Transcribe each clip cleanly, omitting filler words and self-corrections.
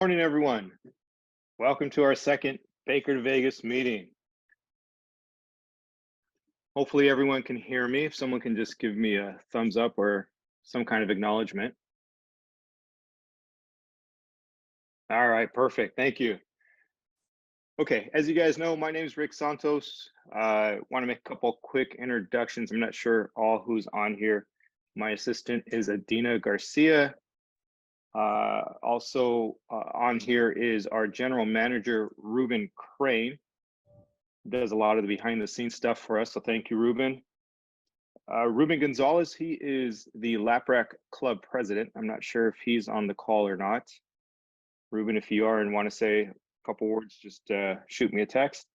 Morning, everyone. Welcome to our second Baker to Vegas meeting. Hopefully everyone can hear me. If someone can just give me a thumbs up or some kind of acknowledgement. All right, perfect. Thank you. Okay, as you guys know, my name is Rick Santos. I want to make a couple quick introductions. I'm not sure all who's on here. My assistant is Adina Garcia. Also on here is our general manager, Ruben Crane. Does a lot of the behind the scenes stuff for us, so thank you, Ruben. Ruben Gonzalez, he is the LAPRAC club president. I'm not sure if he's on the call or not. Ruben, if you are and want to say a couple words, just shoot me a text.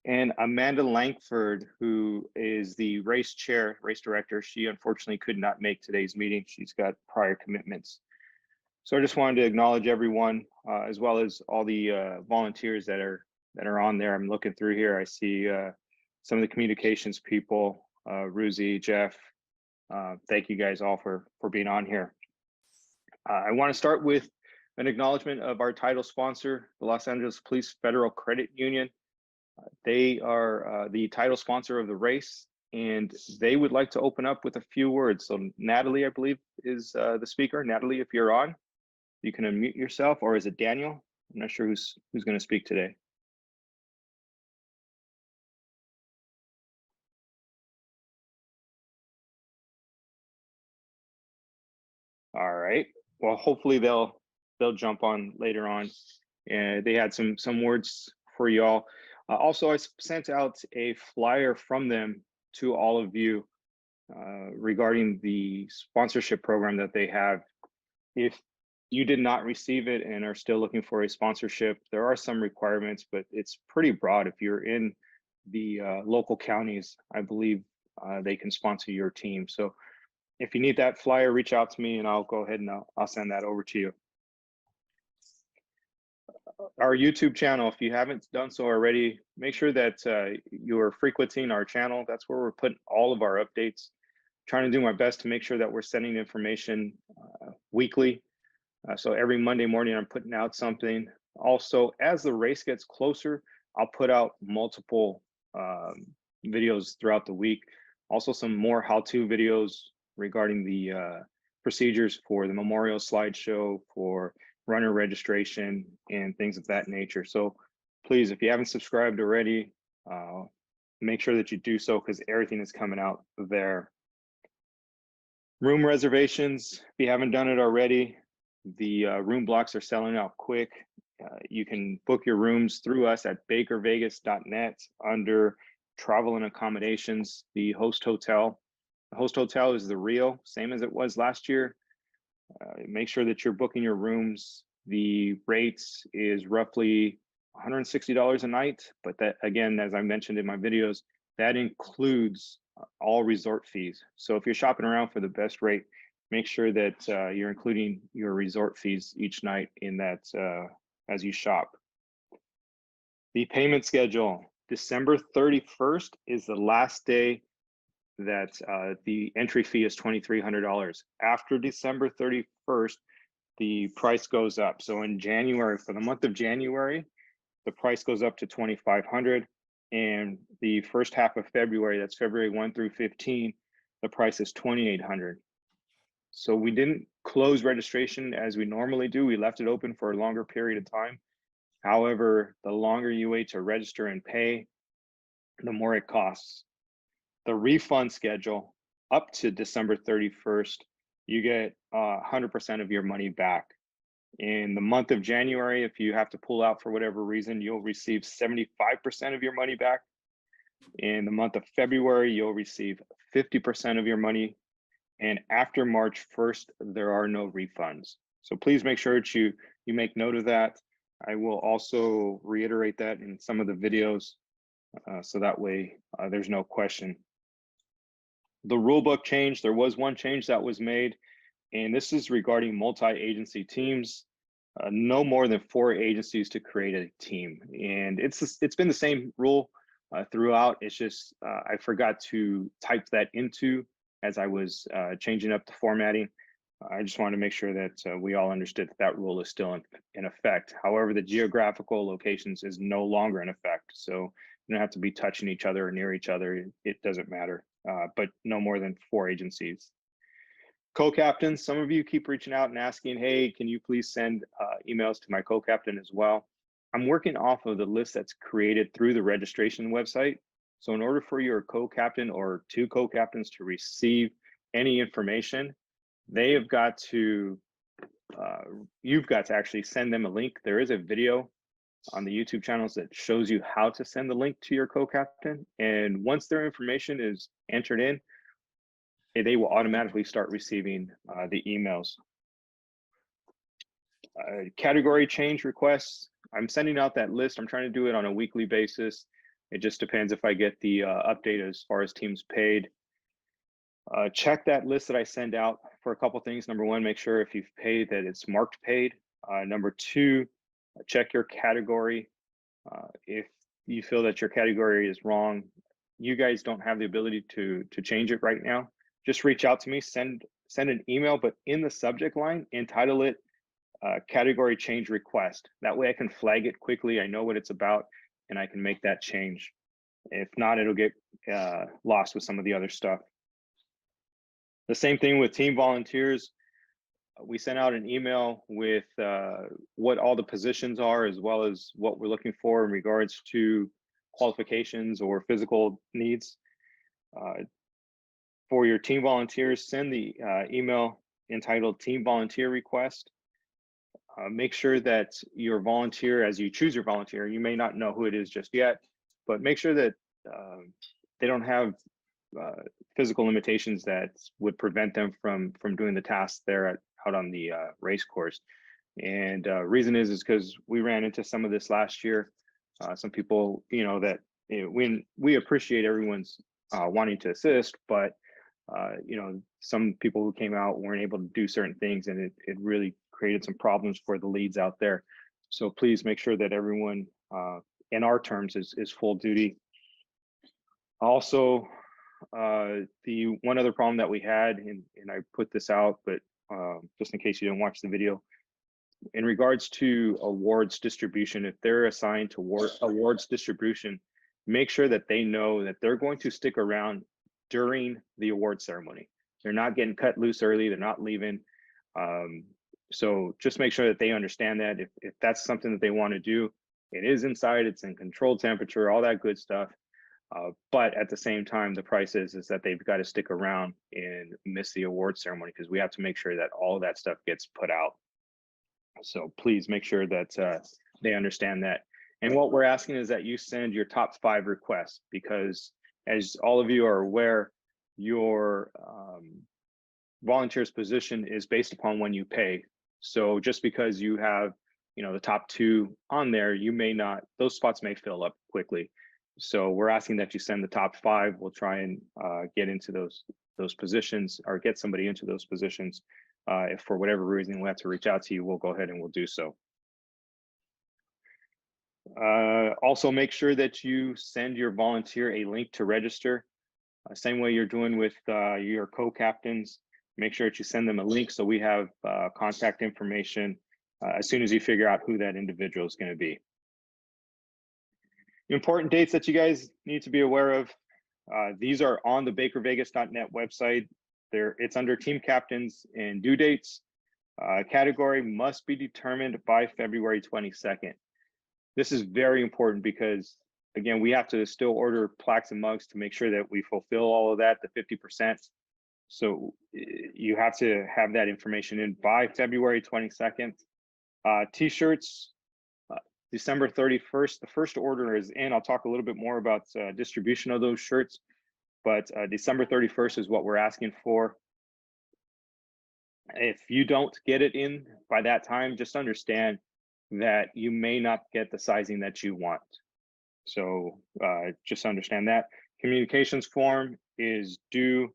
And Amanda Langford, who is the race director, she unfortunately could not make today's meeting. She's got prior commitments. So I just wanted to acknowledge everyone, as well as all the volunteers that are on there. I'm looking through here. I see some of the communications people, Ruzi, Jeff. Thank you guys all for being on here. I want to start with an acknowledgement of our title sponsor, the Los Angeles Police Federal Credit Union. They are the title sponsor of the race, and they would like to open up with a few words. So Natalie, I believe, is the speaker. Natalie, if you're on, you can unmute yourself, or is it Daniel? I'm not sure who's going to speak today. All right. Well, hopefully they'll jump on later on. And they had some words for y'all. Also, I sent out a flyer from them to all of you regarding the sponsorship program that they have. If you did not receive it and are still looking for a sponsorship, there are some requirements, but it's pretty broad. If you're in the local counties, I believe they can sponsor your team. So if you need that flyer, reach out to me and I'll go ahead and I'll send that over to you. Our YouTube channel, if you haven't done so already, make sure that you're frequenting our channel. That's where we're putting all of our updates. Trying to do my best to make sure that we're sending information weekly. So every Monday morning, I'm putting out something. Also, as the race gets closer, I'll put out multiple videos throughout the week. Also, some more how-to videos regarding the procedures for the memorial slideshow, for runner registration, and things of that nature. So please, if you haven't subscribed already, make sure that you do so, because everything is coming out there. Room reservations, if you haven't done it already, the room blocks are selling out quick. You can book your rooms through us at bakervegas.net under travel and accommodations, the host hotel. The host hotel is the real, same as it was last year. Make sure that you're booking your rooms. The rates is roughly $160 a night, but that, again, as I mentioned in my videos, that includes all resort fees. So if you're shopping around for the best rate, make sure that you're including your resort fees each night in that as you shop. The payment schedule, December 31st is the last day that the entry fee is $2,300. After December 31st, the price goes up. So in January, for the month of January, the price goes up to $2,500. And the first half of February, that's February 1 through 15, the price is $2,800. So we didn't close registration as we normally do. We left it open for a longer period of time. However, the longer you wait to register and pay, the more it costs. The refund schedule, up to December 31st, you get 100% of your money back. In the month of January, if you have to pull out for whatever reason, you'll receive 75% of your money back. In the month of February, you'll receive 50% of your money. And after March 1st, there are no refunds. So please make sure that you make note of that. I will also reiterate that in some of the videos, so that way there's no question. The rulebook change, there was one change that was made, and this is regarding multi-agency teams. No more than 4 agencies to create a team. And it's been the same rule throughout. It's just I forgot to type that into as I was changing up the formatting. I just wanted to make sure that we all understood that that rule is still in effect. However, the geographical locations is no longer in effect. So you don't have to be touching each other or near each other. It doesn't matter, but no more than 4 agencies. Co-captains, some of you keep reaching out and asking, hey, can you please send emails to my co-captain as well? I'm working off of the list that's created through the registration website. So in order for your co-captain or 2 co-captains to receive any information, they have got to, you've got to actually send them a link. There is a video on the YouTube channels that shows you how to send the link to your co-captain. And once their information is entered in, they will automatically start receiving the emails. Category change requests, I'm sending out that list. I'm trying to do it on a weekly basis. It just depends if I get the update as far as teams paid. Check that list that I send out for a couple things. Number 1, make sure if you've paid that it's marked paid. Number 2, check your category. If you feel that your category is wrong, you guys don't have the ability to change it right now. Just reach out to me, send an email, but in the subject line, entitle it category change request. That way I can flag it quickly. I know what it's about and I can make that change. If not, it'll get lost with some of the other stuff. The same thing with team volunteers. We sent out an email with what all the positions are, as well as what we're looking for in regards to qualifications or physical needs. For your team volunteers, send the email entitled team volunteer request. Make sure that your volunteer, as you choose your volunteer, you may not know who it is just yet, but make sure that they don't have physical limitations that would prevent them from doing the tasks there out on the race course. And reason is because we ran into some of this last year. Some people, that we appreciate everyone's wanting to assist, but some people who came out weren't able to do certain things, and it really created some problems for the leads out there. So please make sure that everyone in our terms is full duty. Also, the one other problem that we had, and I put this out, but just in case you didn't watch the video, in regards to awards distribution, if they're assigned to awards distribution, make sure that they know that they're going to stick around during the award ceremony. They're not getting cut loose early. They're not leaving. So just make sure that they understand that if that's something that they want to do, it is inside, it's in controlled temperature, all that good stuff. But at the same time, the price is that they've got to stick around and miss the award ceremony, because we have to make sure that all of that stuff gets put out. So please make sure that they understand that. And what we're asking is that you send your top 5 requests, because as all of you are aware, your volunteer's position is based upon when you pay. So just because you have, the top 2 on there, you may not, those spots may fill up quickly. So we're asking that you send the top 5. We'll try and get into those positions, or get somebody into those positions. If for whatever reason we have to reach out to you, we'll go ahead and we'll do so. Also, make sure that you send your volunteer a link to register. Same way you're doing with your co-captains. Make sure that you send them a link so we have contact information as soon as you figure out who that individual is going to be. Important dates that you guys need to be aware of. These are on the bakervegas.net website. It's under team captains and due dates. Category must be determined by February 22nd. This is very important because, again, we have to still order plaques and mugs to make sure that we fulfill all of that, the 50%. So you have to have that information in by February 22nd. T-shirts, December 31st, the first order is in. I'll talk a little bit more about distribution of those shirts, but December 31st is what we're asking for. If you don't get it in by that time, just understand that you may not get the sizing that you want. So just understand that. Communications form is due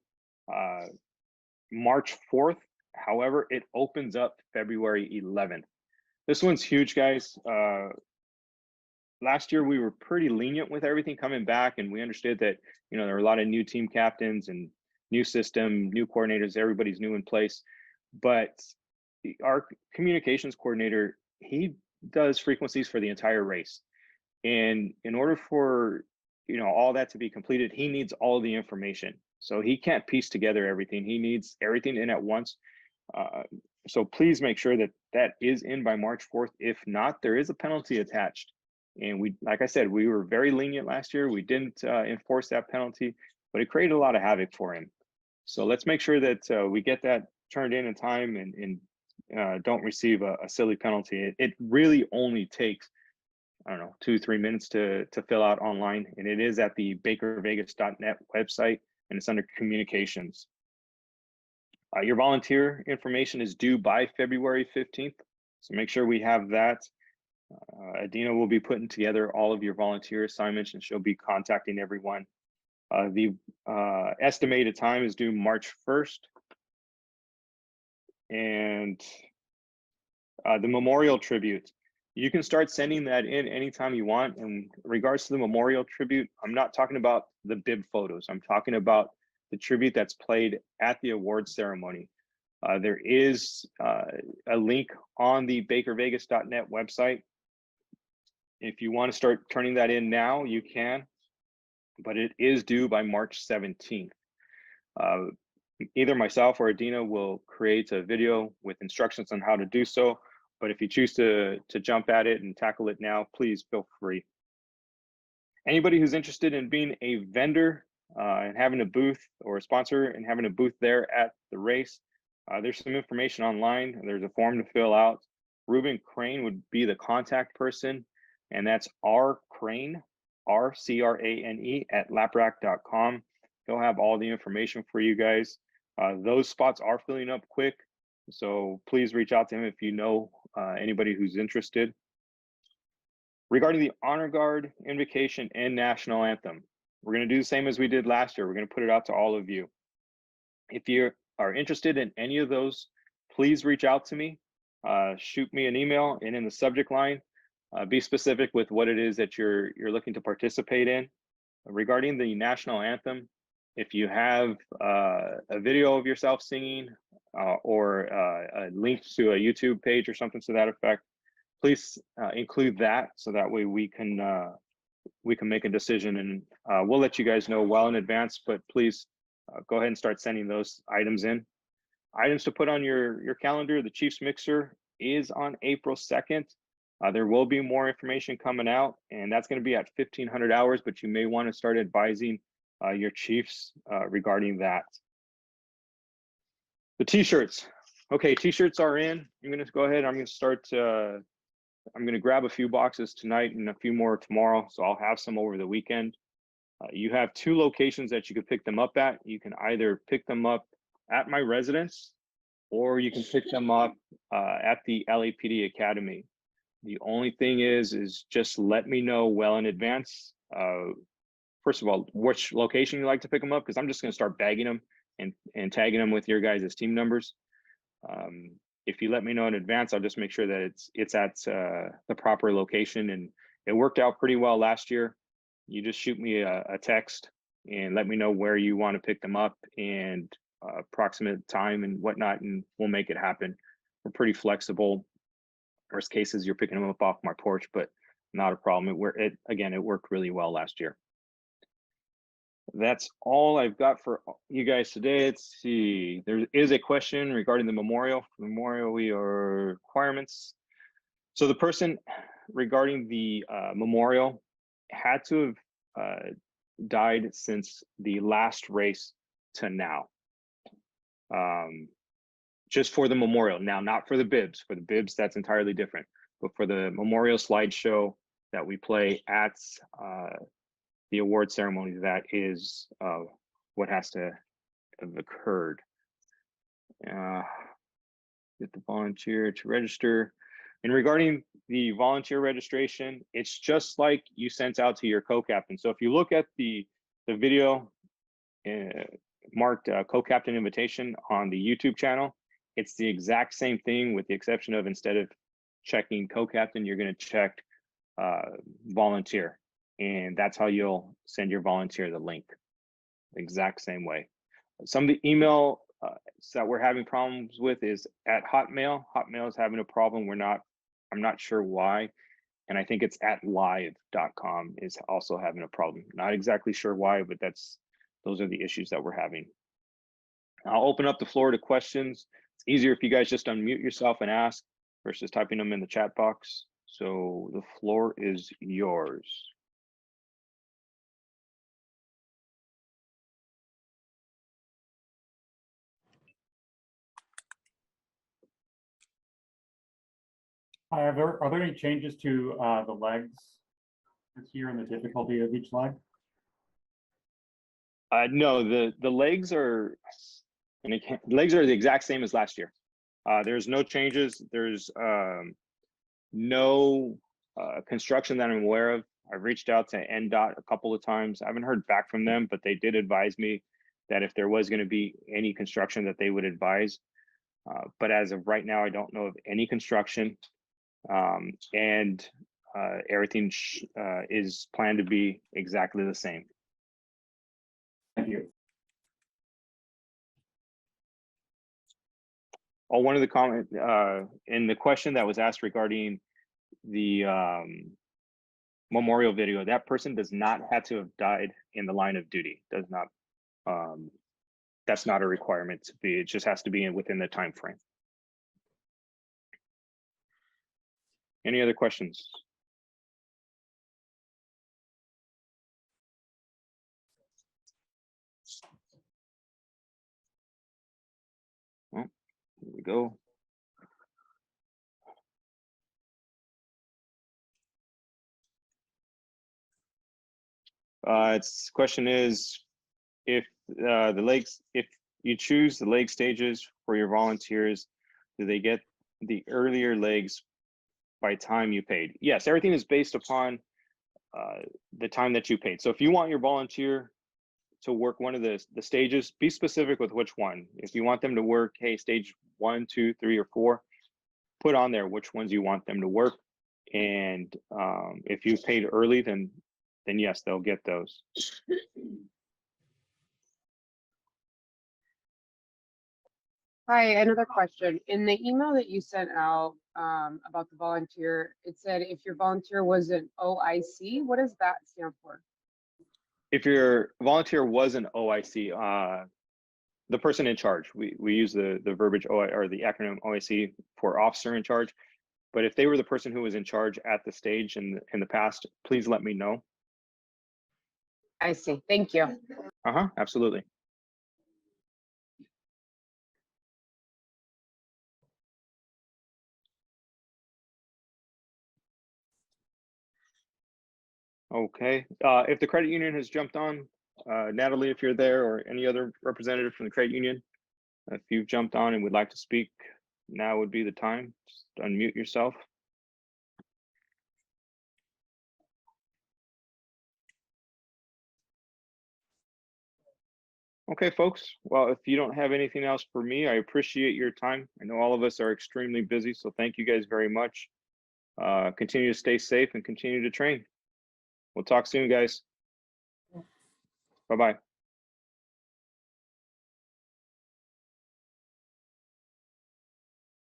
March 4th. However, it opens up February 11th. This one's huge, guys. Last year, we were pretty lenient with everything coming back, and we understood that, there are a lot of new team captains and new system, new coordinators, everybody's new in place. but our communications coordinator, he does frequencies for the entire race. And in order for all that to be completed, he needs all the information. So he can't piece together everything. He needs everything in at once. Uh, so please make sure that that is in by March 4th. If not, there is a penalty attached. And we, like I said, we were very lenient last year. We didn't enforce that penalty, but it created a lot of havoc for him. So let's make sure that we get that turned in time and don't receive a silly penalty. It really only takes, I don't know, 2-3 minutes to fill out online, and it is at the bakervegas.net website, and it's under communications. Your volunteer information is due by February 15th, so make sure we have that. Adina will be putting together all of your volunteer assignments, and she'll be contacting everyone. The estimated time is due March 1st, and the memorial tribute, you can start sending that in anytime you want. In regards to the memorial tribute, I'm not talking about the bib photos. I'm talking about the tribute that's played at the awards ceremony. There is a link on the bakervegas.net website. If you want to start turning that in now, you can, but it is due by March 17th. Either myself or Adina will create a video with instructions on how to do so. But if you choose to jump at it and tackle it now, please feel free. Anybody who's interested in being a vendor and having a booth, or a sponsor and having a booth there at the race, there's some information online. There's a form to fill out. Ruben Crane would be the contact person, and that's rcrane, R-C-R-A-N-E, at laprac.com. He'll have all the information for you guys. Those spots are filling up quick, so please reach out to him if you know anybody who's interested. Regarding the Honor Guard, Invocation, and National Anthem, we're going to do the same as we did last year. We're going to put it out to all of you. If you are interested in any of those, please reach out to me. Shoot me an email, and in the subject line, be specific with what it is that you're looking to participate in. Regarding the National Anthem, if you have a video of yourself singing or a link to a YouTube page or something to that effect, please include that, so that way we can make a decision, and we'll let you guys know well in advance. But please go ahead and start sending those items in. Items to put on your calendar: the Chiefs Mixer is on April 2nd. There will be more information coming out, and that's going to be at 1500 hours, but you may want to start advising your chiefs regarding that. The t-shirts. Okay, t-shirts are in. I'm going to go ahead. I'm going to start. I'm going to grab a few boxes tonight and a few more tomorrow, so I'll have some over the weekend. You have 2 locations that you could pick them up at. You can either pick them up at my residence, or you can pick them up at the LAPD Academy. The only thing is just let me know well in advance. First of all, which location you like to pick them up, because I'm just going to start bagging them and tagging them with your guys' team numbers. If you let me know in advance, I'll just make sure that it's at the proper location. And it worked out pretty well last year. You just shoot me a text and let me know where you want to pick them up and approximate time and whatnot, and we'll make it happen. We're pretty flexible. Worst cases, you're picking them up off my porch, but not a problem. It worked really well last year. That's all I've got for you guys today. Let's see. There is a question regarding the memorial. Requirements. So the person regarding the memorial had to have died since the last race to now. Just for the memorial. Now, not for the bibs. For the bibs, that's entirely different. But for the memorial slideshow that we play at the award ceremony, that is what has to have occurred. Get the volunteer to register. And regarding the volunteer registration, it's just like you sent out to your co-captain. So if you look at the video marked co-captain invitation on the YouTube channel, it's the exact same thing, with the exception of, instead of checking co-captain, you're going to check volunteer, and that's how you'll send your volunteer the link, the exact same way. Some of the email that we're having problems with is at Hotmail. Hotmail is having a problem. I'm not sure why. And I think it's at live.com is also having a problem. Not exactly sure why, but those are the issues that we're having. I'll open up the floor to questions. It's easier if you guys just unmute yourself and ask versus typing them in the chat box. So the floor is yours. Are there any changes to the legs this year and the difficulty of each leg? No, the legs are, legs are the exact same as last year. There's no changes. There's no construction that I'm aware of. I've reached out to NDOT a couple of times. I haven't heard back from them, but they did advise me that if there was going to be any construction that they would advise. But as of right now, I don't know of any construction. And everything is planned to be exactly the same. Thank you. Oh, one of the comment in the question that was asked regarding the memorial video, that person does not have to have died in the line of duty. Does not. That's not a requirement to be. It just has to be within the time frame. Any other questions? Well, here we go. Its question is, if if you choose the leg stages for your volunteers, do they get the earlier legs by time you paid? Yes, everything is based upon the time that you paid. So if you want your volunteer to work one of the stages, be specific with which one. If you want them to work, hey, stage 1, 2, 3, or 4, put on there which ones you want them to work. And if you paid early, then yes, they'll get those. Hi, another question. In the email that you sent out about the volunteer, it said if your volunteer was an OIC, what does that stand for? If your volunteer was an OIC, the person in charge, we use the verbiage or the acronym OIC for officer in charge. But if they were the person who was in charge at the stage in the past, please let me know. I see. Thank you. Absolutely. Okay. If the credit union has jumped on, Natalie, if you're there, or any other representative from the credit union, if you've jumped on and would like to speak, now would be the time. Just unmute yourself. Okay, folks. Well, if you don't have anything else for me, I appreciate your time. I know all of us are extremely busy, so thank you guys very much. Continue to stay safe and continue to train. We'll talk soon, guys. Bye-bye.